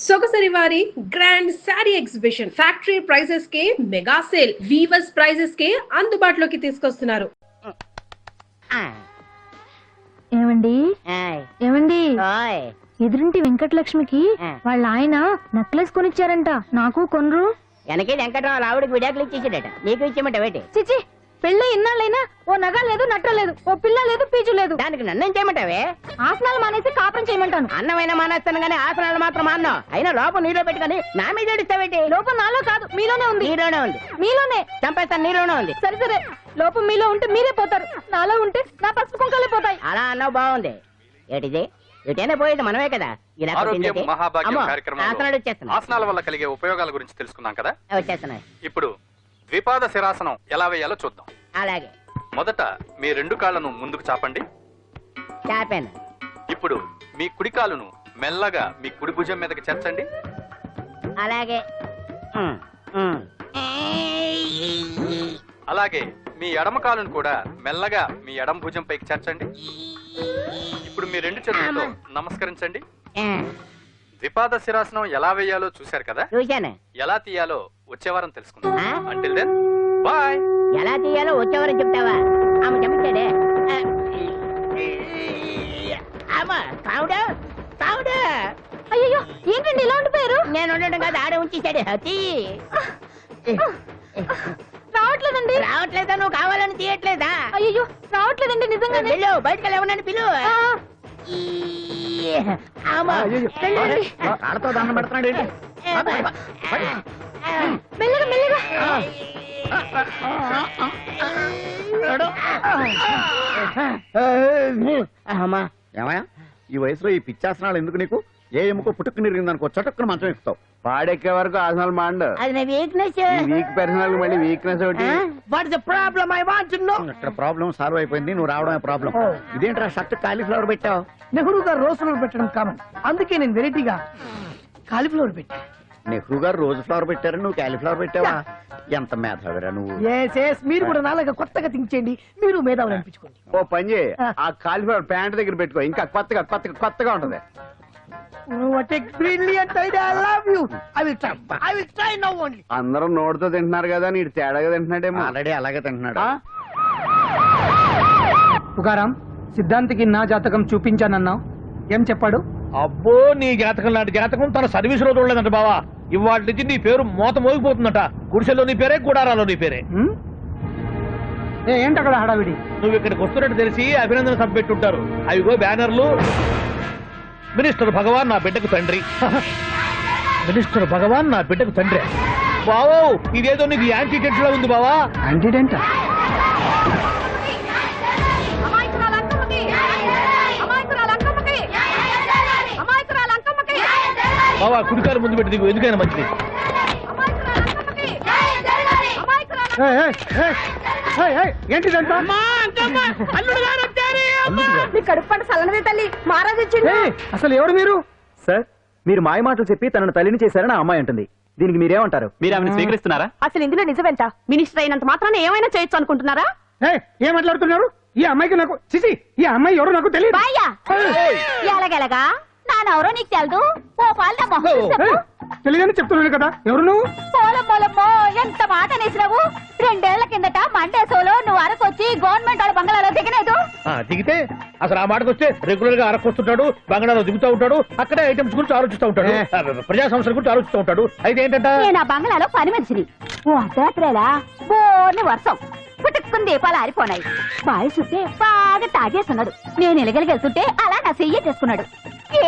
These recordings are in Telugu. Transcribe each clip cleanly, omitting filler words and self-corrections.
సొగసరి వారి grand sari exhibition factory prices కే మెగా సేల్ వీవర్స్ ప్రైజెస్ కే అందుబాటులోకి తీసుకొస్తున్నారు. ఏమండి ఏమండి ఎదురింటి వెంకటలక్ష్మికి వాళ్ళ ఆయన నెక్లెస్ కొనిచ్చారంట, నాకు కొనరు. వెనకే వెంకటరావు ఆవిడకి విడాకులు ఇచ్చేసాడట, నీకు ఇచ్చేమంట వేటి? చిచి, పెళ్ళి ఇన్నాళ్ళైనా ఓ నగ లేదు, నట్ట లేదు, ఓ పిల్ల లేదు, పీచు లేదు. దానికి నన్నేం చేయమంటావే? ఆసనాలు మానేసి కాపురం చేయమంటాను. అన్నమైనా మానేస్తాను గానీ ఆసనాలు మాత్రం అన్నా. అయినా లోపం నీలో పెట్టుకుని నా మీద ఏడుస్తావేటి? లోపం నాలో కాదు, మీలోనే ఉంది. నీలోనే ఉంది. మీలోనే చంపేస్తాను, నీలోనే ఉంది. సరే సరే, లోపం మీలో ఉంటే మీరే పోతారు, నాలో ఉంటే నా పసుపు కుంకాలే పోతాయి. అలా అన్నావు, బాగుంది. ఏటిది? ఎటైనా పోయేది మనమే కదా. ఆసనాల వల్ల కలిగే ఉపయోగాల గురించి తెలుసుకున్నాం కదా. వచ్చేస్తున్నాయి. ఇప్పుడు ద్విపాద శిరాసనం ఎలా వేయాలో చూద్దాం. అలాగే. మొదట మీ రెండు కాళ్ళను ముందుకు చాపండి. చాపాను. ఇప్పుడు మీ కుడి కాలును మెల్లగా మీ కుడి భుజం మీదకి చేర్చండి. అలాగే. అలాగే మీ ఎడమ కాలును కూడా మెల్లగా మీ ఎడమ భుజం పైకి చేర్చండి. ఇప్పుడు మీ రెండు చేతులతో నమస్కరించండి. ద్విపాద శిరాసనం ఎలా వేయాలో చూశారు కదా. చూశాను. ఎలా తీయాలో వచ్చే వారం తెలుసుకుందాం. Until then bye. ఎలా తీయాలో వచ్చే వారం చెప్తావా? ఆమె చెప్తాడే. అయ్యో, ఏంటండి ఇలా ఉండిపోయారు? నేను ఉండడం కాదు, ఆడే ఉంచేసాడే. హతి రావట్లేదండి. రావట్లేదా? నువ్వు కావాలని తీయట్లేదా? అయ్యో, రావట్లేదండి నిజంగా. పిలు, బయటకు వెళ్ళవనని పిలు. ఆడతో దండం పెడుతున్నాడు. మెల్లగా మెల్లగా. ఏమయ్యా, ఈ వయసులో ఈ పిచ్చాసనాలు ఎందుకు నీకు? ఏ ఎముకో పుట్టుకు నిరిగిందనుకో చటుక్కున మంచం ఎక్కుతావు. పాడెక్కే వరకు ఆసనాలు మాండు. అది నా వీక్నెస్. వీక్ పర్సనల్ మళ్ళీ వీక్నెస్ ఒకటి. What is the problem? I want to know. ఇక్కడ ప్రాబ్లం సాల్వ్ అయిపోయింది, నువ్వు రావడమే ప్రాబ్లం. ఇదేంట్రా షర్ట్ కాలీఫ్లవర్ పెట్టావు? నెహ్రూ గారు రోజ్ ఫ్లవర్ పెట్టడం కామన్, అందుకే నేను వెరైటీగా కాలీఫ్లవర్ పెట్టా. నెహ్రూ గారు రోజు ఫ్లవర్ పెట్టారు, నువ్వు కాలీఫ్లవర్ పెట్టావా? ఎంత మేధావిరా నువ్వు. మీరు కూడా నాలాగా కొత్తగా థింక్ చేయండి, మీరు మేధావులు అనిపించుకోండి. ఓ పని చేయి, ఆ కాలీఫ్లవర్ ప్యాంట్ దగ్గర పెట్టుకో, ఇంకా కొత్తగా ఉంటది. అందరూ నోటితో తింటున్నారు కదా, నీడు తేడాగా తింటున్నాడేమో. ఆల్రెడీ అలాగే తింటున్నాడు. పుకారాం, సిద్ధాంతికి నా జాతకం చూపించానన్నావు, ఏం చెప్పాడు? అబ్బో, నీ జాతకం లాంటి జాతకం తన సర్వీస్ లో చూడలేదంట బావా. ఇవాళ నుంచి నీ పేరు మోత మోగిపోతుందట. గుడిసెలో నీ పేరే, గుడారాలో నీ పేరే. ఏంటి అక్కడ హడావిడి? నువ్వు ఇక్కడికి వస్తున్నట్టు తెలిసి అభినందన సభ పెట్టుంటారు. అవిగో బ్యానర్లు. మినిస్టర్ భగవాన్ నా బిడ్డకు తండ్రి. మినిస్టర్ భగవాన్ నా బిడ్డకు తండ్రి. బావో, ఇదేదో నీకు యాంటీడెంట్ లో ఉంది బావా. యాంటీడెంట్? బావా, కుడికారు ముందు పెట్టి దిగు, ఎందుకైనా మంచిది. అసలు ఎవరు మీరు? సార్, మీరు మాయ మాటలు చెప్పి తనను తల్లిని చేశారని ఆ అమ్మాయి అంటుంది. దీనికి మీరేమంటారు? మీరు ఆమెను స్వీకరిస్తున్నారా? అసలు ఇందులో నిజమేంట? మినిస్టర్ అయినంత మాత్రాన్ని ఏమైనా చేయొచ్చు అనుకుంటున్నారా? ఏం మాట్లాడుతున్నారు? ఈ అమ్మాయికి నాకు చిసి, ఈ అమ్మాయి ఎవరో నాకు తెలియదు. ఎలాగెలగా నానెవరో నీకు తెలదు. ఓ పాల తెలియదని చెప్తున్నాను కదా, ఎవరు నువ్వు? పోలమ్మో, ఎంత మాట అనేసినావు. 2 ఏళ్ల కిందట మండేసోలో నువ్వు అరకొచ్చి గవర్నమెంట్ వాళ్ళ బంగ్లాలో దిగలేదు. దిగితే అసలు ఆ మాటకు వస్తే రెగ్యులర్ గా అరకొస్తుంటాడు, బంగాళాలో దిగుతూ ఉంటాడు, అక్కడే ఐటమ్స్ గురించి ఆలోచిస్తూ ఉంటాడు, ప్రజా సమస్యల గురించి ఆలోచిస్తూ ఉంటాడు. అయితే ఏంటంటే నేను ఆ బంగ్లాలో పని మనిషిని. ఓ అర్ధరాత్రేలా బోర్ని వర్షం పుట్టుకుని దీపాలు ఆరిపోనాయి. బావి చూస్తే బాగా తాగేస్తున్నాడు. నేను ఎలగలిగెళ్తుంటే అలా నా చెయ్యి చేసుకున్నాడు.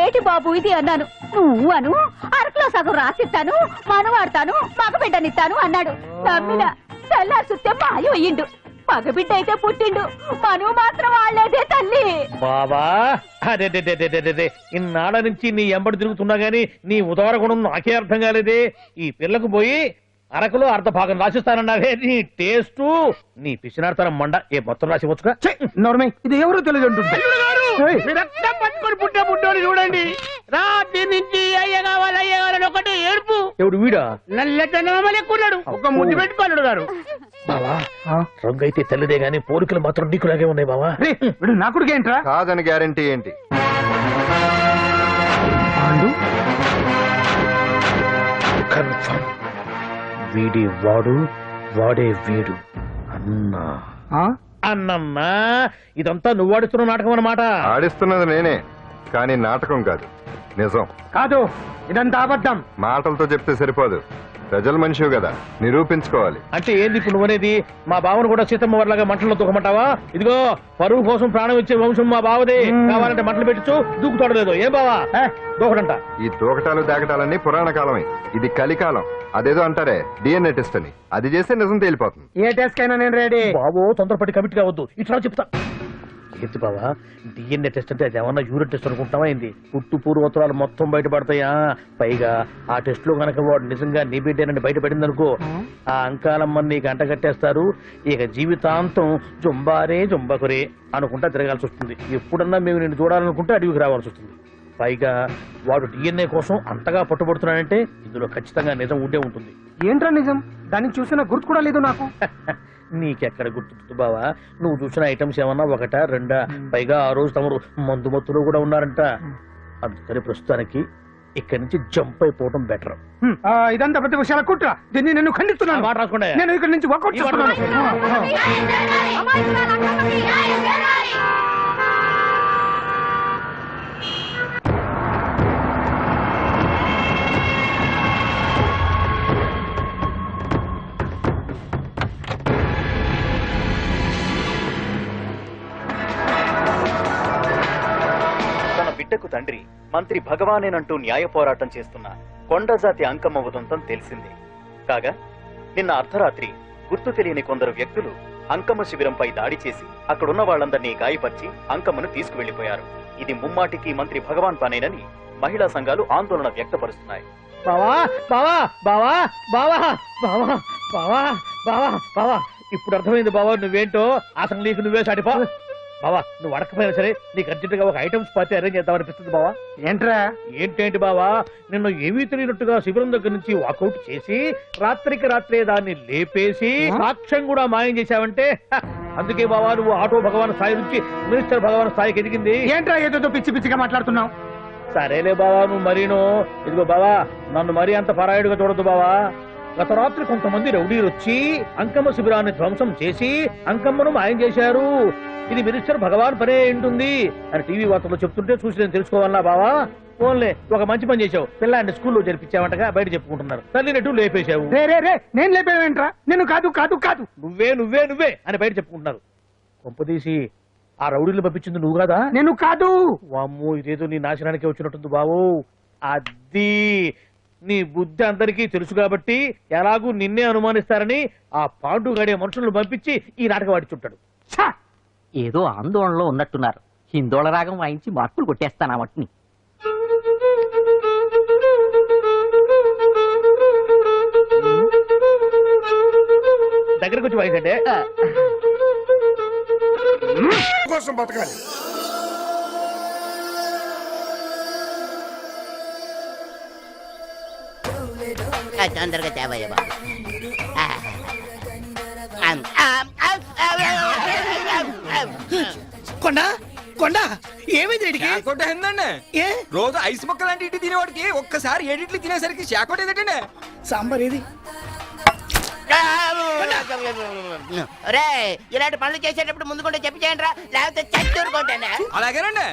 ఏటి బాబు ఇది అన్నాను. నువ్వు అను, అరకులో సగం రాసిస్తాను, మనవాడతాను, మగబిడ్డనిస్తాను అన్నాడు. నమ్మిన తెల్లారి చూస్తే మాయం అయ్యిండు. మగబిడ్డ అయితే పుట్టిండు, మనువు మాత్రం వాళ్ళేదే తల్లి. బాబా, అదే ఇన్నాళ్ళ నుంచి నీ ఎంబడి తిరుగుతున్నా గానీ నీ ఉదార గుణం నాకే అర్థం కాలేదే. ఈ పిల్లకు పోయి అరకులో అర్ధ భాగం రాసిస్తానన్నావే. నీ టేస్ట్, నీ పిచ్చినాడతనం మండ. ఏ మొత్తం రాసివచ్చుగా. నోర్మే, ఇది ఎవరో తెలియదు అంటుంది. రక్తం పట్టుకొని పుట్టే పుట్టోని చూడండి. రాత్రి నుంచి అయ్య కావాలని ఒకటి ఏడుపు. ఎవడు వీడా? నల్లెక్కున్నాడు. ఒక ముద్దు పెట్టుకోలేడు గారు. బావా, రంగు అయితే తెల్లదే గానీ పోలికలు మాత్రం నీకులాగే ఉన్నాయి బావా. నా కొడుకు ఏంట్రా? కాదని గ్యారంటీ ఏంటి? కన్ఫర్మ్. వీడి వాడు, వాడే వీడు. అన్నా అన్నమ్మా, ఇదంతా నువ్వు ఆడుతున్న నాటకం అన్నమాట. ఆడిస్తున్నది నేనే, కానీ నాటకం కాదు, నిజం. కాదు, ఇదంతా అబద్ధం. మాటలతో చెప్తే సరిపోదు, ప్రజల మనిషివి కదా, నిరూపించుకోవాలి. అంటే ఏంది ఇప్పుడు నువ్వనేది? మా బావను కూడా సీతమ్మ వారిలాగా మంటల్లో దూకమంటావా? ఇదిగో పరువు కోసం ప్రాణం ఇచ్చే వంశం మా బావదే. కావాలంటే మంటలు పెట్టచ్చు, దూకుతాడలేదు. ఏం బావా దూకడంట? ఈ దూకటాలు దాకటాలన్నీ పురాణ కాలమే, ఇది కలికాలం. అదేదో అంటారే డిఎన్ఏ టెస్ట్ అని, అది చేస్తే నిజం తేలిపోతుంది. ఏ టెస్ట్ కైనా నేను రెడీ. బాబు తొందరపడి కమిట్ కావద్దు, ఇట్లా చెప్తా. ఏంటి బావా డిఎన్ఏ టెస్ట్ అంటే అది ఏమన్నా యూరిన్ టెస్ట్ అనుకుంటావా ఏంది? పుట్టు పూర్వోత్తరాలు మొత్తం బయటపడతాయా? పైగా ఆ టెస్ట్ లో గనక వాడు నిజంగా నీ బిడ్డేనని బయటపడింది అనుకో, ఆ అంకాలమ్మని నీకు అంట కట్టేస్తారు. ఇక జీవితాంతం జుంబారే జుంబకురే అనుకుంటా తిరగాల్సి వస్తుంది. ఎప్పుడన్నా మేము నిన్ను చూడాలనుకుంటే అడవికి రావాల్సి వస్తుంది. పైగా వాడు డిఎన్ఏ కోసం అంతగా పట్టుబడుతున్నాడంటే ఇందులో ఖచ్చితంగా నిజం ఉండే ఉంటుంది. ఏంట్రా నిజం? దాన్ని చూసిన గుర్తు కూడా లేదు నాకు. నీకెక్కడ గుర్తుంది బావా? నువ్వు చూసిన ఐటమ్స్ ఏమన్నా ఒకటా రెండా? పైగా ఆ రోజు తమరు మందు మత్తులో కూడా ఉన్నారంట. అందుకని ప్రస్తుతానికి ఇక్కడి నుంచి జంప్ అయిపోవడం బెటర్. ఇదంతా పెద్ద విషయాల కుట్ర. దీన్ని నేను ఖండిస్తున్నాను. మాట రాసుకుంటే నేను ఇక్కడి నుంచి వాకౌట్ చేస్తున్నాను. బిడ్డకు తండ్రి మంత్రి భగవానేనంటూ న్యాయ పోరాటం చేస్తున్న కొండజాతి అంకమ్మ ఉదంతం తెలిసిందే. కాగా నిన్న అర్ధరాత్రి గుర్తు తెలియని కొందరు వ్యక్తులు అంకమ్మ శిబిరంపై దాడి చేసి అక్కడున్న వాళ్ళందరినీ గాయపరిచి అంకమ్మను తీసుకువెళ్లిపోయారు. ఇది ముమ్మాటికి మంత్రి భగవాన్ పనేనని మహిళా సంఘాలు ఆందోళన వ్యక్తపరుస్తున్నాయి. బావా బావా బావా బావా బావా బావా బావా బావా ఇప్పుడు అర్థమైంది బావా నువ్వేంటో. ఆ సంగీకు నువ్వే సాటిపా బావా. నువ్వు అడకపోయినా సరే నీకు అర్జెంటుగా ఒక ఐటమ్స్ పార్టీ అరేంజ్ చేద్దామనిపిస్తుంది బావా. ఏంట్రా? ఏంటేంటి బావా, నిన్ను ఏమీ తెలియనట్టుగా శిబిరం దగ్గర నుంచి వాకౌట్ చేసి రాత్రికి రాత్రే దాన్ని లేపేసి సాక్ష్యం కూడా మాయం చేశావంటే అందుకే బావా నువ్వు ఆటో భగవాన్ స్థాయి నుంచి మినిస్టర్ భగవాన్ స్థాయికి ఎదిగింది. ఏంట్రా ఏదో పిచ్చి పిచ్చిగా మాట్లాడుతున్నావు? సరేలే బావా నువ్వు మరీను. ఇదిగో బావా నన్ను మరీ అంత పరాయుడుగా చూడద్దు బావా. గత రాత్రి కొంతమంది రౌడీలు వచ్చి అంకమ్మ శిబిరాన్ని ధ్వంసం చేసి అంకమ్మను మాయం చేశారు. ఇది మినిస్టర్ భగవాన్ పనే ఉంటుంది అని టీవీ వార్తల్లో చెప్తుంటే చూసి నేను తెలుసుకోవాలా బావా? ఓన్లే ఒక మంచి పని చేశావు, పిల్లాన్ని స్కూల్లో జరిపించావంటగా బయట చెప్పుకుంటున్నారు. తల్లినట్టు లేపేశావు. నేను లేపేవేంట్రా? నేను కాదు కాదు కాదు నువ్వే నువ్వే నువ్వే అని బయట చెప్పుకుంటున్నారు. కొంపదీసి ఆ రౌడీలు పంపించింది నువ్వు కాదా? నేను కాదు. వామ్మో ఇదేదో నీ నాశనానికి వచ్చినట్టుంది బావు. అది నీ బుద్ధి అందరికీ తెలుసు కాబట్టి ఎలాగూ నిన్నే అనుమానిస్తారని ఆ పాండు గడే మనుషులను పంపించి ఈ నాటకం ఆడిచుంటాడు. ఏదో ఆందోళనలో ఉన్నట్టున్నారు. హిందోళ రాగం వాయించి మార్పులు కొట్టేస్తాను ఆ మట్టిని. దగ్గరకు వచ్చి వాయించండి. కోసం బతకాలి. తొందరగా తేవయ్య బాబు. కొండ కొండ ఏమైంది? రోజు ఐస్ మొక్క లాంటి ఇటు తినేవాడికి ఒక్కసారి ఏడిట్లు తినేసరికి శాకోట ఏదంటే సాంబార్ ఏది? ఇలాంటి పనులు చేసేటప్పుడు ముందు కూడా చెప్పి చేయండి రా, లేకపోతే చచ్చూరుకుంటాను. అలాగేనండి.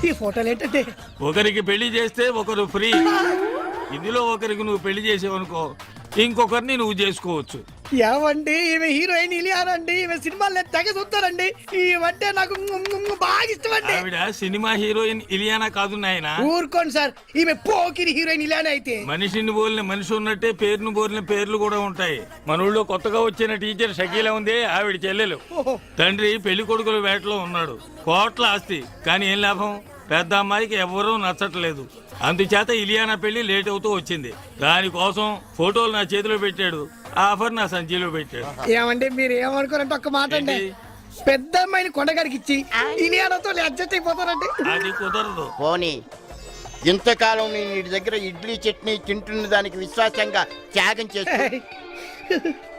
ఈ ఫోటోలు ఏంటంటే ఒకరికి పెళ్లి చేస్తే ఒకరు ఫ్రీ. ఇందులో ఒకరికి నువ్వు పెళ్లి చేసావనుకో ఇంకొకరిని నువ్వు చేసుకోవచ్చు. ఏమండి ఈమె హీరోయిన్ ఇలియానండి. ఈమె సినిమాల్లో తెగ చూస్తారండి. ఈమంటే నాకు బాగా ఇష్టం అండి. ఆవిడ సినిమా హీరోయిన్ ఇలియానా కాదు నాయన. ఊరుకోండి సార్, ఈమె పోకిరి హీరోయిన్ ఇలియానా అయితే. మనిషిని బోలిన మనిషి ఉన్నట్టే పేరును బోలిన పేర్లు కూడా ఉంటాయి. మన ఊళ్ళో కొత్తగా వచ్చిన టీచర్ షకీలా ఉంది, ఆవిడ చెల్లెలు. తండ్రి పెళ్లి కొడుకుల వేటలో ఉన్నాడు. కోట్ల ఆస్తి, కానీ ఏం లాభం? పెద్ద అమ్మాయికి ఎవరూ నచ్చట్లేదు. అందుచేత ఇలియానా పెళ్లి లేట్ అవుతూ వచ్చింది. దానికోసం ఫోటోలు నా చేతిలో పెట్టాడు, ఆఫర్ నా సంచిలో పెట్టాడు. ఏమంటే మీరు ఏమనుకోరంటే ఒక్క మాట అండి, పెద్ద అమ్మాయిని కొండగారికి ఇచ్చి ఇలియానాతో అడ్జస్ట్ అయిపోతారండి. అది కుదరదు. పోనీ ఇంతకాలం నేను నీ దగ్గర ఇడ్లీ చట్నీ తింటున్న దానికి విశ్వాసంగా త్యాగం చేస్తూ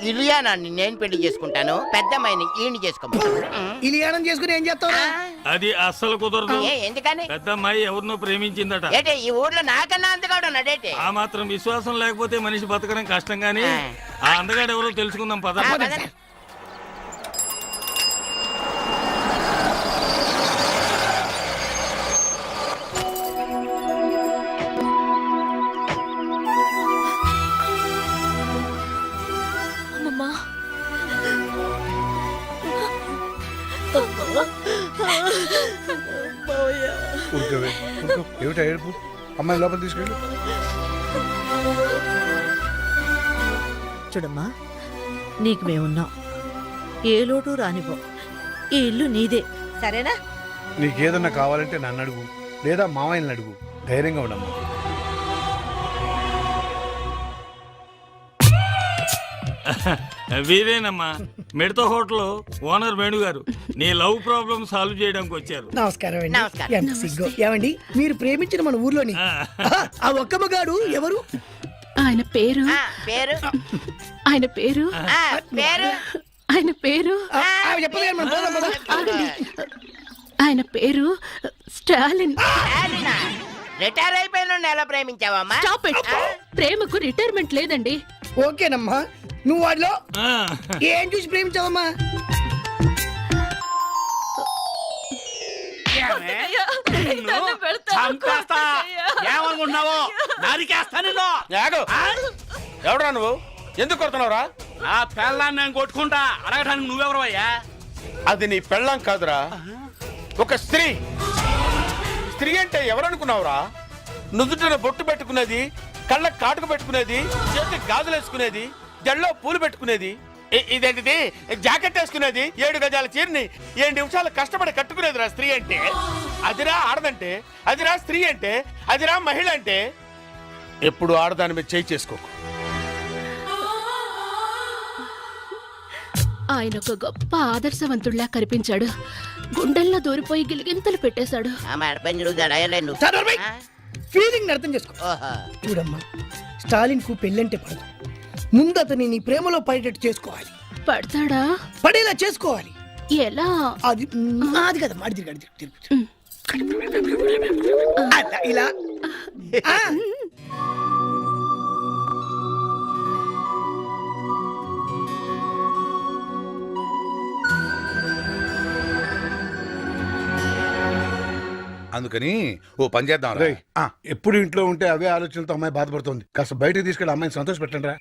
ఇలియానాన్ని నేను పెళ్లి చేసుకుంటాను, పెద్దమ్మాయిని ఈయన చేసుకోమను. ఇలియానం చేసుకుని ఏం చేస్తావు? అది అస్సలు కుదరదు. ఎందుకని? పెద్ద అమ్మాయి ఎవరినో ప్రేమించిందట. ఏంటి ఈ ఊర్లో నాకన్నా అందగాడు ఉన్నాడేంటి? ఆ మాత్రం విశ్వాసం లేకపోతే మనిషి బతకడం కష్టం గాని ఆ అందగాడు ఎవరో తెలుసుకుందాం పద. ఏమిటా ఏడుపు? అమ్మాయి లోపల తీసుకెళ్ళు. చూడమ్మా, నీకు మేమున్నాం, ఏ లోటు రానిపో. ఈ ఇల్లు నీదే, సరేనా? నీకేదన్నా కావాలంటే నన్ను అడుగు, లేదా మావయ్యని అడుగు. ధైర్యంగా ఉండమ్మా. వీరేనమ్మా, మిడత హోటల్ ఓనర్ వేణు గారు. నీ లవ్ ప్రాబ్లం సాల్వ్ చేయడానికి వచ్చారు. నమస్కారం అండి. ఎంత సిగ్గు. ఏమండి, మీరు ప్రేమించిన మన ఊర్లోని ఆ ఒక్క మగాడు ఎవరు? ఆయన పేరు ఆయన పేరు ఆయన పేరు ఆయన పేరు స్టాలిన్. రిటైర్ అయిపోయిన ఎలా ప్రేమించావమ్మా? ప్రేమకు రిటైర్మెంట్ లేదండి. ఓకేనమ్మా, నువ్వు వాడిలో ఏం చూసి ప్రేమించావమ్మా? ఏమనుకుంటున్నావు? ఎవడరా నువ్వు? ఎందుకు కొడుతున్నావురా? నా పెళ్ళాన్ని నేను కొట్టుకుంటా. అడగడానికి నువ్వెవరు అయ్యా? అది నీ పెళ్ళాం కాదురా, ఒక స్త్రీ. స్త్రీ అంటే ఎవరనుకున్నావురా? నుదుటిన బొట్టు పెట్టుకునేది, కళ్ళకు కాటుకు పెట్టుకునేది, చేతికి గాజులు వేసుకునేది, జల్లో పూలు పెట్టుకునేది, ఇదేంటిది జాకెట్ వేసుకునేది, 7 గజాల చీరని 7 నిమిషాలు కష్టపడి కట్టుకునేది రా స్త్రీ అంటే. అదిరా ఆడదంటే, అదిరా స్త్రీ అంటే, అదిరా మహిళ అంటే. ఎప్పుడు ఆడదాని మీద చేయి చేసుకోకు. ఆయన ఒక గొప్ప ఆదర్శవంతుడిలా కనిపించాడు. గుండెల్లో దూరిపోయి గిలిగింతలు పెట్టేశాడు. ఫీలింగ్ అర్థం చేసుకో. చూడమ్మా, స్టాలిన్ కు పెళ్ళంటే పడదు. ముందు అతని నీ ప్రేమలో పడేటట్టు చేసుకోవాలి. పడతాడా? పడేలా చేసుకోవాలి. ఎలా? అది అది కదా మాడి తిరిగి ఇలా. అందుకని ఓ పని చేద్దాం. ఎప్పుడు ఇంట్లో ఉంటే అవే ఆలోచనలతో అమ్మాయి బాధపడుతుంది. కాస్త బయటకు తీసుకెళ్ళి అమ్మాయిని సంతోష పెట్టండి రా.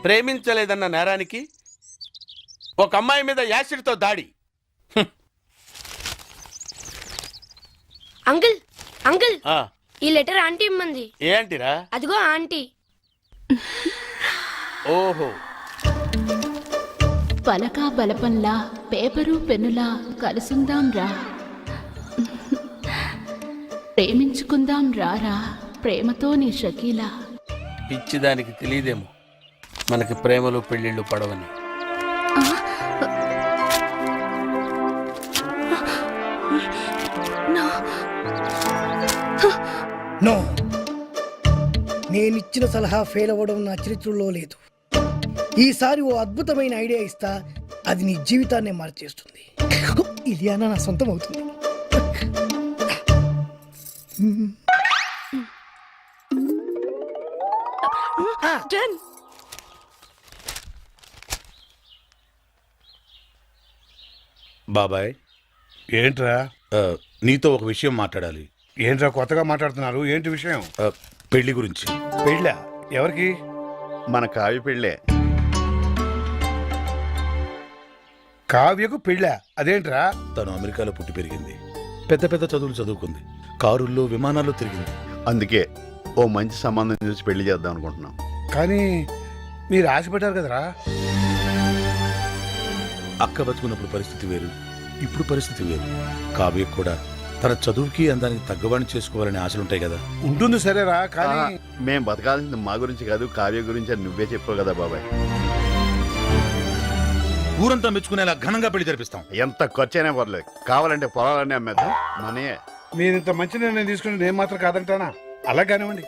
ప్రేమించలేదన్న నేరానికి ఒక అమ్మాయి మీద యాసిడ్తో దాడి. అంకుల్ అంకుల్, ఈ లెటర్ ఆంటీ ఇమ్మంది. ఏ ఆంటీరా? అదిగో ఆంటీ. ఓహో. పలకా బలపంలా పేపరు పెన్నులా కలుసుందాం రా, ప్రేమించుకుందాం రారా, ప్రేమతో నీ షకీలా. పిచ్చిదానికి తెలియదేమో మనకి ప్రేమలు పెళ్లిళ్ళు పడవని. నో, నేనిచ్చిన సలహా ఫెయిల్ అవ్వడం నా చరిత్రలో లేదు. ఈసారి ఓ అద్భుతమైన ఐడియా ఇస్తా, అది నీ జీవితాన్నే మార్చేస్తుంది. ఇలియానా నా సొంతం అవుతుంది. బాబాయ్, ఏంట్రా? నీతో ఒక విషయం మాట్లాడాలి. ఏంట్రా కొత్తగా మాట్లాడుతున్నారు? ఏంటి విషయం? పెళ్లి గురించి. పెళ్ళా? ఎవరికి? మన కావ్య పెళ్ళే. కావ్యకు పెళ్ళా? అదేంట్రా? తను అమెరికాలో పుట్టి పెరిగింది, పెద్ద పెద్ద చదువులు చదువుకుంది, కారుల్లో విమానాల్లో తిరిగింది. అందుకే ఓ మంచి సంబంధం చూసి పెళ్లి చేద్దాం అనుకుంటున్నాం. కానీ మీరు ఆశపడ్డారు కదరా. అక్క బతుకున్నప్పుడు పరిస్థితి వేరు, ఇప్పుడు పరిస్థితి వేరు. కావ్య కూడా తన చదువుకి అందానికి తగ్గవాడిని చేసుకోవాలనే ఆశలుంటాయి కదా. ఉంటుంది సరేరా, కానీ మేం బతకాల్సింది మా గురించి కాదు, కావ్య గురించి అని నువ్వే చెప్పావు కదా బాబాయ్. ఊరంతా మెచ్చుకునేలా ఘనంగా పెళ్లి జరిపిస్తాం. ఎంత ఖర్చైనా పర్లేదు, కావాలంటే పొలాలన్నీ అమ్మేద్దాం, మనయే. మీరు ఇంత మంచి నిర్ణయం తీసుకుని నేను మాత్రం కాదంటానా? అలా కానివ్వండి.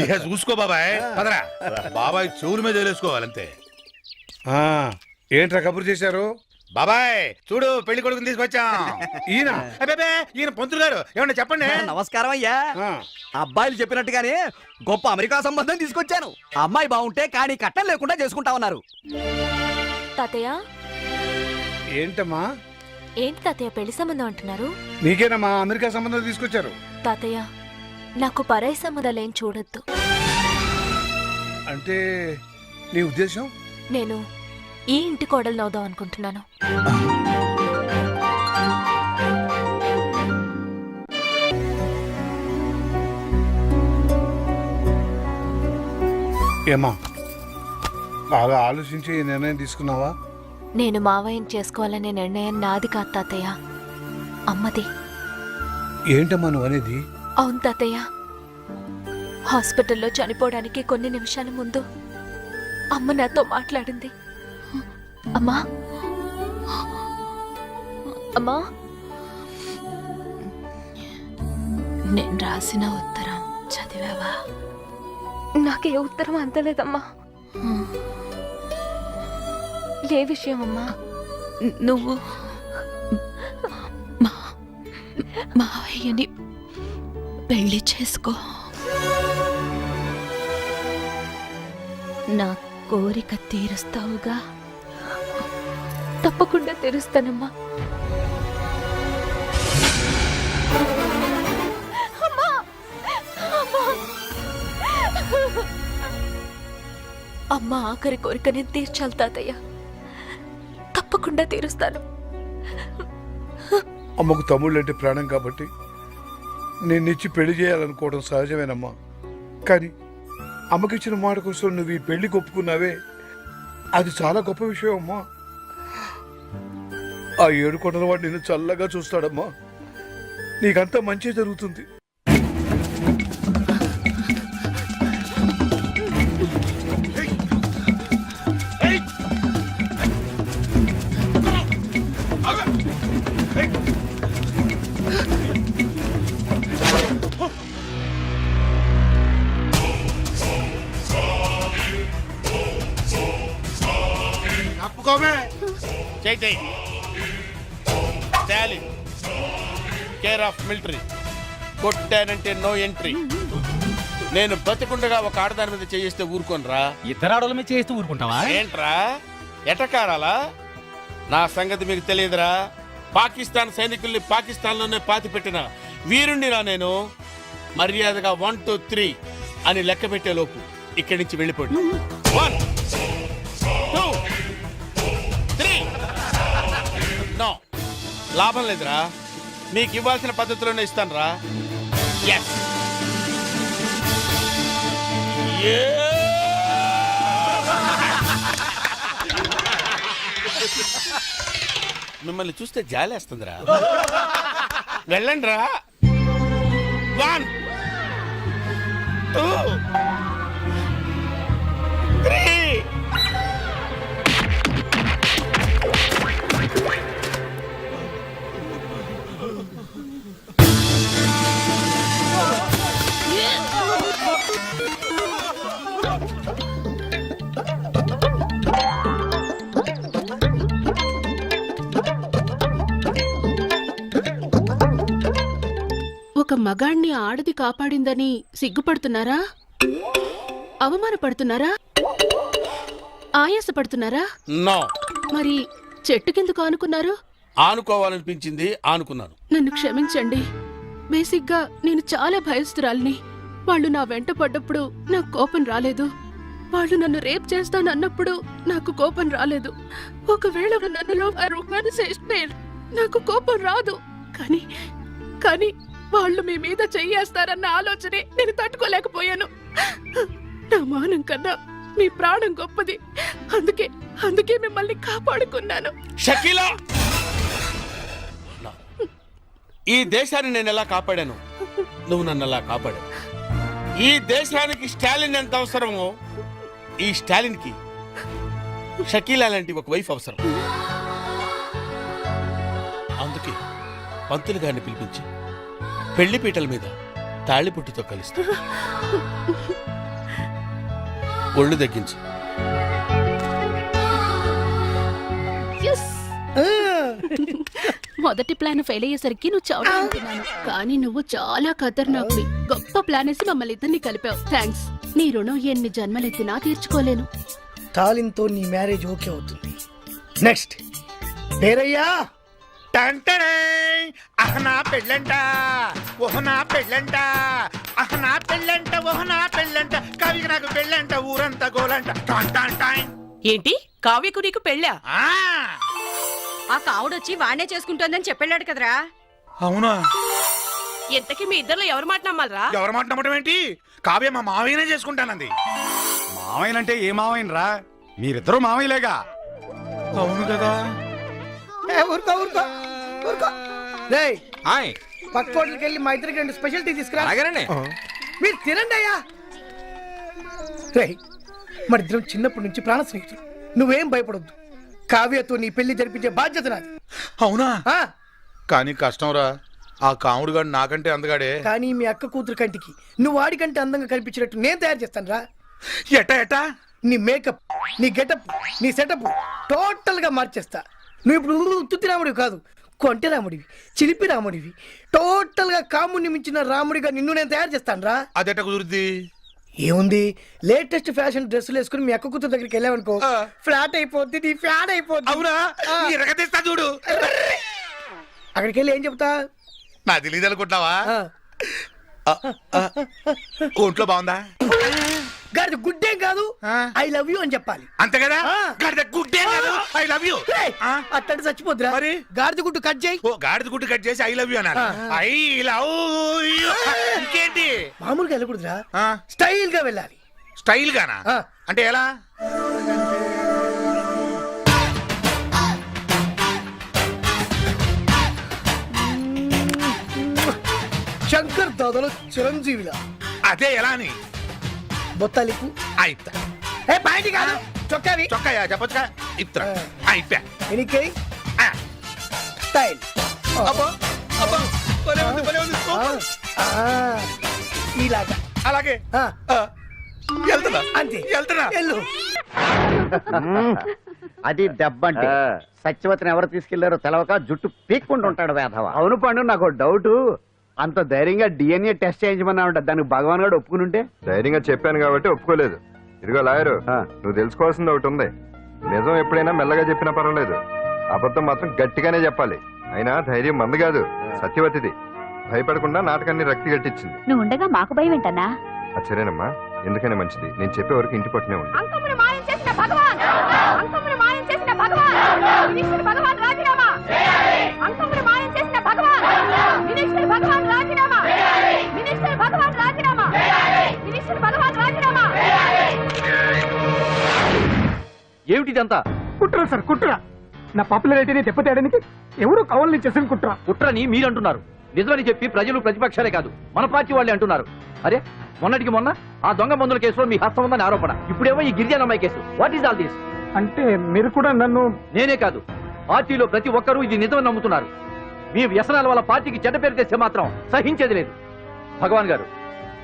ఇక చూసుకో బాబాయ్, పదరా. బాబాయ్ చెవుల మీద వేసుకోవాలంతే. ఏంట్రా కబురు చేశారు? బాబాయ్ చూడు, పెళ్లి కొడుకుని తీసుకొచ్చాం. ఈయన అబ్బే, ఈయన పంతులు గారు, ఏమన్నా చెప్పండి. నమస్కారం అయ్యా. అబ్బాయిలు చెప్పినట్టుగానే గొప్ప అమెరికా సంబంధం తీసుకొచ్చాను. అమ్మాయి బాగుంటే కానీ కట్నం లేకుండా చేసుకుంటా ఉన్నారు. తాతయ్య ఏంటమ్మా? ఏంటి తాతయ్య పెళ్లి సంబంధం అంటున్నారు? నీకేనమ్మా అమెరికా సంబంధం తీసుకొచ్చారు. తాతయ్య నాకు పరాయి సంబంధాలేం చూడొద్దు. అంటే నీ ఉద్దేశం? నేను ఈ ఇంటి కోడలు అవుదాం అనుకుంటున్నాను. ఏమా బాగా ఆలోచించి ఈ నిర్ణయం తీసుకున్నావా? నేను మావయ్యని చేసుకోవాలనే నిర్ణయం నాది కాదు తాతయ్య, అమ్మది. ఏంటమ్మా నువ్వు అనేది? అవును తాతయ్య, హాస్పిటల్లో చనిపోవడానికి కొన్ని నిమిషాల ముందు అమ్మ నాతో మాట్లాడింది. అమ్మా అమ్మా, నేను రాసిన ఉత్తరం చదివావా? నాకే ఉత్తరం అందలేదమ్మా. ఏ విషయం అమ్మా? నువ్వు మావయ్యని పెళ్లి చేసుకో. నా కోరిక తీరుస్తావుగా? తప్పకుండా తీరుస్తానమ్మా. అమ్మ ఆఖరి కోరిక నేను తీర్చాలి తాతయ్య, తప్పకుండా తీరుస్తాను. అమ్మకు తమ్ముళ్ళు అంటే ప్రాణం కాబట్టి నిన్నిచ్చి పెళ్లి చేయాలనుకోవడం సహజమేనమ్మా. కానీ అమ్మకిచ్చిన మాట కోసం నువ్వు ఈ పెళ్లికి ఒప్పుకున్నావే, అది చాలా గొప్ప విషయం అమ్మా. ఆ 7 కొండల వాడు నిన్ను చల్లగా చూస్తాడమ్మా. నీకంతా మంచి జరుగుతుంది. Care of military. కొట్టానంటే నో ఎంట్రీ. నేను బతికుండగా ఒక ఆడదాని మీద చేయిస్తే ఊరుకోనరా? ఇద్దరు ఆడోళ్ళ మీద చేస్తూ ఊరుకుంటావా? ఏంట్రా ఎటకారాలా? నా సంగతి మీకు తెలియదురా. పాకిస్తాన్ సైనికుల్ని పాకిస్తాన్లోనే పాతి పెట్టిన వీరుణ్ణిరా నేను. మర్యాదగా 1 2 3 అని లెక్క పెట్టే లోపు ఇక్కడి నుంచి వెళ్ళిపోండి. 1 2 3. నో, లాభం లేదురా. మీకు ఇవ్వాల్సిన పద్ధతిలోనే ఇస్తాను రా. మిమ్మల్ని చూస్తే జాలేస్తుందిరా. వెళ్ళండి రా. 1 2 3. ఒక మగాణ్ణి ఆడది కాపాడిందని సిగ్గుపడుతున్నారా? అవమానపడుతున్నారా? ఆయాసపడుతున్నారా? నో. మరి చెట్టుకెందుకు ఆనుకున్నారు? ఆనుకోవాలనిపించింది, ఆనుకున్నాను. నన్ను క్షమించండి. బేసిక్గా నేను చాలా భయస్తురాల్ని. వాళ్ళు నా వెంట పడ్డప్పుడు నాకు కోపం రాలేదు. వాళ్ళు నన్ను రేప్ చేస్తానన్నప్పుడు నాకు కోపం రాలేదు. ఒకవేళ నన్నులో చేస్తే నాకు కోపం రాదు. కానీ వాళ్ళు మీ మీద చెయ్యేస్తారన్న ఆలోచనే నేను తట్టుకోలేకపోయాను. నా మానం కన్నా మీ ప్రాణం గొప్పది. అందుకే మిమ్మల్ని కాపాడుకున్నాను. షకీలా, ఈ దేశాన్ని నేను ఎలా కాపాడాను, నువ్వు నన్ను ఎలా కాపాడావు. ఈ దేశానికి స్టాలిన్ ఎంత అవసరమో ఈ స్టాలిన్ కి షకీలా లాంటి ఒక వైఫ్ అవసరం. పంతులు గారిని పిలిపించి పెళ్లి పీటల మీద తాళిపుట్టుతో కలుస్తా. ఒళ్ళు తగ్గించు. మొదటి ప్లాన్ ఫెయిల్ అయ్యేసరికి నువ్వు చావుతున్నాను, కానీ నువ్వు చాలా ఖతర్నాక్వి. గొప్ప ప్లాన్ వేసి మమ్మల్ని ఇద్దరిని కలిపావు. థ్యాంక్స్. నీ రుణం ఎన్ని జన్మలెత్తినా తీర్చుకోలేను. తాలింతో నీ మ్యారేజ్ ఓకే అవుతుంది. నెక్స్ట్ పేరయ్యా. అహనా పెళ్ళంట ఓహనా పెళ్ళంట, అహనా పెళ్ళంట ఓహనా పెళ్ళంట, కవికి నాకు పెళ్ళంట, ఊరంతా గోలంట. ఏంటి కావ్యకు నీకు పెళ్ళా? ఆ కావుడొచ్చి వాణ్ణే చేసుకుంటోందని చెప్పాడు కదరా. అవునా? ఎంతకి మీ ఇద్దరు ఎవరు మాట నమ్మాలరా? ఎవరి మాట నమ్మటం ఏంటి? కావ్య మా మావయ్యనే చేసుకుంటానంది. మావయ్యనంటే ఏ మావయ్యనరా? మీరిద్దరూ మావయ్యలేగా. అవును కదా. ఊరుకో ఊరుకో ఊరుకో. రేయ్ పక్క హోటల్కి వెళ్ళి మా ఇద్దరికి 2 స్పెషల్ టీ తీసుకురా. మీరు తినండి అయ్యా. రేయ్ మన ఇద్దరం చిన్నప్పటి నుంచి ప్రాణ స్నేహితులు. నువ్వేం భయపడొద్దు. కావ్యతో నీ పెళ్లి జరిపించే బాధ్యత నాది. అవునా? కానీ కష్టంరా. ఆ కాముడు గాడు నాకంటే అందగాడే. కానీ మీ అక్క కూతురు కంటికి నువ్వు వాడికంటే అందంగా కనిపించినట్టు నేను తయారు చేస్తాను రా. ఎట్టా నీ మేకప్, నీ గెటప్, నీ సెటప్ టోటల్ గా మార్చేస్తా. నువ్వు ఇప్పుడు తుత్తి రాముడివి కాదు, కొంటె రాముడివి, చిలిపి రాముడివి. టోటల్ గా కాముడిని మించిన రాముడిగా నిన్ను నేను తయారు చేస్తాను రా. అదెట్ట కుదురుద్ది? ఏముంది, లేటెస్ట్ ఫ్యాషన్ డ్రెస్సులు వేసుకుని మీ అక్క కూతురు దగ్గరికి వెళ్ళావనుకో, ఫ్లాట్ అయిపోద్ది, నీ ఫ్యాన్ అయిపోద్ది. అవునా? చూడు. అక్కడికి వెళ్ళి ఏం చెప్తా? నా తెలియదు అనుకుంటున్నావా? ఒంట్లో బాగుందా? గాడిద గుడ్డేం కాదు, ఐ లవ్ యూ అని చెప్పాలి. అంతే కదా? గాడిద గుడ్డేం కాదు, ఐ లవ్ యూ. అట్టంటే చచ్చిపోద్దురా. మరి గాడిద గుడ్డు కట్ చేయి. గాడిద గుడ్డు కట్ చేసి ఐ లవ్ యూ అన్నారు. I love you. ఇంకేంటి? మామూలుగా వెళ్ళకూడదురా, స్టైల్ గా వెళ్ళాలి. స్టైల్ గానా? అంటే ఎలా? శంకర్ దాదాలో చిరంజీవిలా. అదే ఎలా అని? బొత్తాలికు అయితా. ఏ పాయింట్ కాదు, చొక్కావి. చొక్కాయా చెప్పొచ్చుగా. ఇత్తా అయిపా. ఎనికై స్టైల్. అబ్బో అబ్బో, భలే ఉంది, భలే ఉంది. ఇలాగా. అలాగే వెళ్తున్నా. అంతే, వెళ్తున్నా. వెళ్ళు. అది దెబ్బంటే. సత్యవతిని ఎవరు తీసుకెళ్లారో తెలవక జుట్టు పీక్కుంటూ ఉంటాడు వేధవ. అవును పండు, నాకు డౌట్. అంత ధైర్యంగా డిఎన్ఏ టెస్ట్ చేయించమన్నా ఉంటా, దానికి భగవాన్ గారు ఒప్పుకుని ఉంటే. ధైర్యంగా చెప్పాను కాబట్టి ఒప్పుకోలేదు. ఇదిగో లాయరు, నువ్వు తెలుసుకోవాల్సింది ఒకటి ఉంది. నిజం ఎప్పుడైనా మెల్లగా చెప్పినా పర్వాలేదు, అబద్ధం మాత్రం గట్టిగానే చెప్పాలి. అయినా ధైర్యం మంది కాదు, సత్యవతిది. భయపడకుండా నాటకాన్ని రక్తి గట్టించింది. నువ్వు ఉండగా మాకు భయం ఏంటన్నా? సరేనమ్మా, ఎందుకైనా మంచిది. నేను చెప్పే వరకు ఇంటి పట్టునే ఉంది. అంకమును మాయం చేసిన భగవాన్, అంకమును మాయం చేసిన భగవాన్, మినిస్టర్ భగవాన్ రాజీనామా. అంకమును మాయం చేసిన భగవాన్, మినిస్టర్ భగవాన్ రాజీనామా. మినిస్టర్ భగవాన్ రాజీనామా. మినిస్టర్ భగవాన్ రాజీనామా. ఏమిటిదంతా? కుట్ర సార్, కుట్ర. నా పాపులారిటీని దెబ్బతేయడానికి ఎవరు కావాలని చేసిన కుట్ర. కుట్రని మీరంటున్నారు, నిజమని చెప్పి ప్రజలు ప్రతిపక్షాలే కాదు మన పార్టీ వాళ్ళే అంటున్నారు. అరే మొన్నటికి మొన్న ఆ దొంగ మందుల కేసులో మీ హస్తం ఉందని ఆరోపణ, ఇప్పుడేమో ఈ గిరిజనమ్మాయి case. What is all this? అంటే మీరు కూడా నన్ను... నేనే కాదు, పార్టీలో ప్రతి ఒక్కరూ ఇది నిజమని నమ్ముతున్నారు. మీ వ్యసనాల వల్ల పార్టీకి చెడ్డ పేరు తెస్తే మాత్రం సహించేది లేదు. భగవాన్ గారు,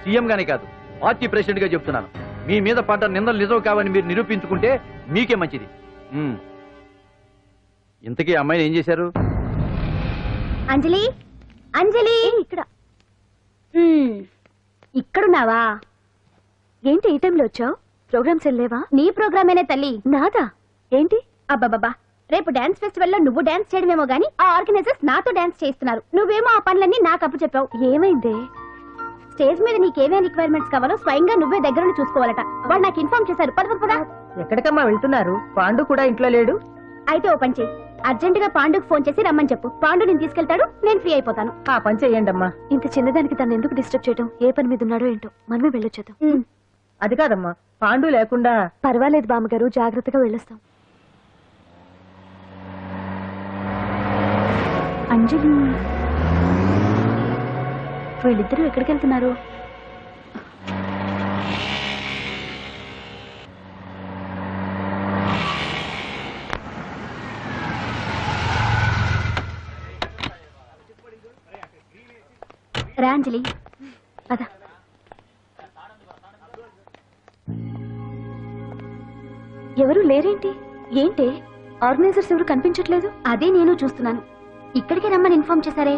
సీఎం గానే కాదు పార్టీ ప్రెసిడెంట్ గా చెప్తున్నాను, మీ మీద పడ్డ నిందలు నిజం కావని మీరు నిరూపించుకుంటే మీకే మంచిది. ఇంతకీ అమ్మాయిని ఏం చేశారు? అంజలి, అంజలి, ఇక్కడ ఇక్కడున్నావా? ఏంటి ఈ టైంలో వచ్చావు? ప్రోగ్రామ్స్ వెళ్ళలేవా? నీ ప్రోగ్రామేనే తల్లి. నాదా? ఏంటి? అబ్బాబాబా, రేపు డాన్స్ ఫెస్టివల్ లో నువ్వు డాన్స్ చేయడమేమో గానీ ఆ ఆర్గనైజర్స్ నాతో డాన్స్ చేస్తున్నారు. నువ్వేమో ఆ పనులన్నీ నాకు అప్పు చెప్పావు. ఏమైంది? స్టేజ్ మీద నీకేమేం రిక్వైర్మెంట్స్ కావాలో స్వయంగా నువ్వే దగ్గర చూసుకోవాలట. వాళ్ళు నాకు ఇన్ఫార్మ్ చేశారు. పద. ఎక్కడికమ్మా వెళ్తున్నారు? పాండు కూడా ఇంట్లో లేడు. అయితే ఓ పని చెయ్యి, అర్జెంట్ గా పాండుకు ఫోన్ చేసి రమ్మని చెప్పు. పాండు నేను తీసుకెళ్తాడు, నేను ఫ్రీ అయిపోతాను. ఆ పని చెయ్యండి అమ్మా. ఇంత చిన్నదానికి తను ఎందుకు డిస్టర్బ్ చేయడం? ఏ పని మీద ఉన్నాడో ఏంటో, మనమే వెళ్ళొచ్చేద్దాం. అది కాదమ్మా, పాండు లేకుండా... పర్వాలేదు బామ్మగారు, జాగ్రత్తగా వెళ్ళొస్తాం. అంజలి, వీళ్ళిద్దరూ ఎక్కడికి వెళ్తున్నారు? రాంజలి అదా ఎవరు లేరేంటి? ఏంటి ఆర్గనైజర్స్ ఎవరు కనిపించట్లేదు? అదే నేను చూస్తున్నాను. ఇక్కడికి రమ్మని ఇన్ఫార్మ్ చేశారే.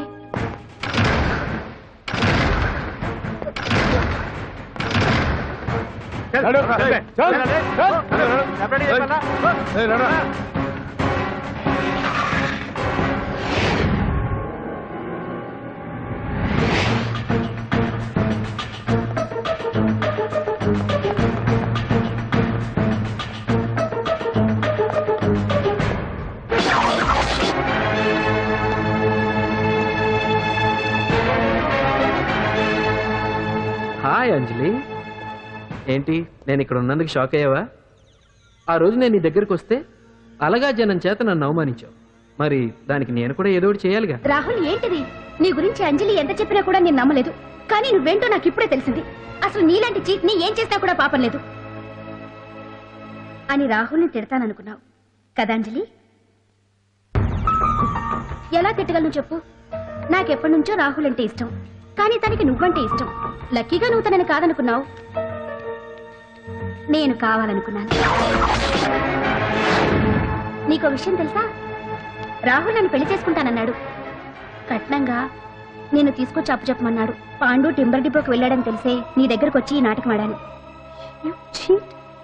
హాయ్ అంజలి, ఏంటి నేను ఇక్కడ ఉన్నందుకు షాక్ అయ్యావా? ఆ రోజు నేను నీ దగ్గరికి వస్తే అలగా జనం చేత నన్ను అవమానించావు. మరి దానికి నేను కూడా ఏదో ఒకటి చేయాలిగా. రాహుల్ ఏంటిది? నీ గురించి అంజలి ఎంత చెప్పినా కూడా నేను నమ్మలేదు. కానీ నువ్వేంటో నాకు ఇప్పుడే తెలిసింది. అసలు నీలాంటి చీట్ ని ఏం చేసినా కూడా పాపం లేదు అని రాహుల్ని తిడతాననుకున్నావు కదా అంజలి? ఎలా తిట్టగలను చెప్పు? నాకెప్పటి నుంచో రాహుల్ అంటే ఇష్టం, కానీ తనకి నువ్వంటే ఇష్టం. లక్కీగా నువ్వు తనని కాదనుకున్నావు, నేను కావాలనుకున్నాను. నీకో విషయం తెలుసా? రాహుల్ నన్ను పెళ్లి చేసుకుంటానన్నాడు. కట్నంగా నేను తీసుకొచ్చి అప్పు చెప్పమన్నాడు. పాండు టింబర్ డిపోకి వెళ్ళాడని తెలిసే నీ దగ్గరకు వచ్చి ఈ నాటకం ఆడాను.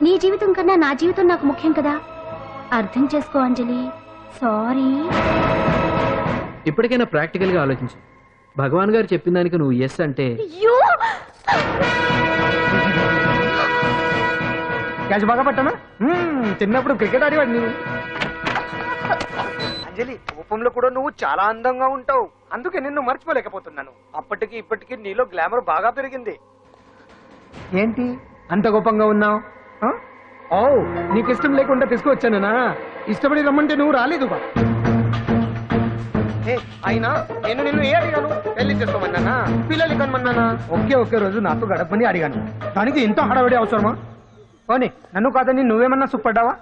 నీ జీవితం కన్నా నా జీవితం నాకు ముఖ్యం కదా, అర్థం చేసుకో అంజలి. సారీ. ఇప్పటికైనా ప్రాక్టికల్ గా ఆలోచించు. భగవాన్ గారు చెప్పిన దానికి నువ్వు ఎస్ అంటే క్యాచ్ బాగా పట్టానా? చిన్నప్పుడు క్రికెట్ ఆడేవాడిని. అంజలి, కోపంలో కూడా నువ్వు చాలా అందంగా ఉంటావు. అందుకే నిన్ను మర్చిపోలేకపోతున్నాను. అప్పటికి ఇప్పటికి నీలో గ్లామర్ బాగా పెరిగింది. ఏంటి అంత కోపంగా ఉన్నావు? ఓ, నీకు ఇష్టం లేకుండా తీసుకువచ్చానా? ఇష్టపడి రమ్మంటే నువ్వు రాలేదు. అయినా నేను నిన్ను ఏ అడిగాను? పెళ్లి చేసుకోమన్నానా, పిల్లలు కనమన్నానా? ఒకే రోజు నాతో గడపని అడిగాను. దానికి ఇంత హడావిడి అవసరమా? పోనీ నన్ను కాదని నువ్వేమన్నా సుప్పడ్డావా?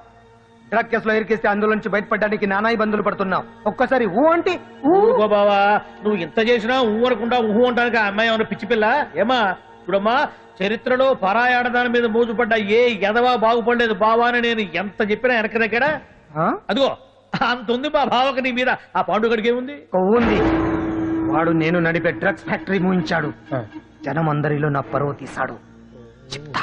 డ్రగ్ కేసులో ఇరికిస్తే అందులో నుంచి బయటపడడానికి నానా ఇబ్బందులు పడుతున్నావు. ఒక్కసారి ఊ అంటే ఊరుకో బావా, నువ్వు ఇంత చేసినా ఊ అనకుండా ఊహు అంటానికి ఆ అమ్మాయి ఏమన్నా పిచ్చి పిల్ల ఏమా? ఇప్పుడమ్మా, చరిత్రలో పరాయాడదాని మీద మోజుపడ్డ ఏ ఎదవా బాగుపడలేదు బావా అని నేను ఎంత చెప్పినా వెనక దగ్గర అదిగో అంత ఉంది మా బావకు నీ మీద. ఆ పాండుగడికి ఏముంది? కొవ్వుంది. వాడు నేను నడిపే డ్రగ్స్ ఫ్యాక్టరీ మూయించాడు. జనం అందరిలో నా పరువు తీశాడు. చెప్తా.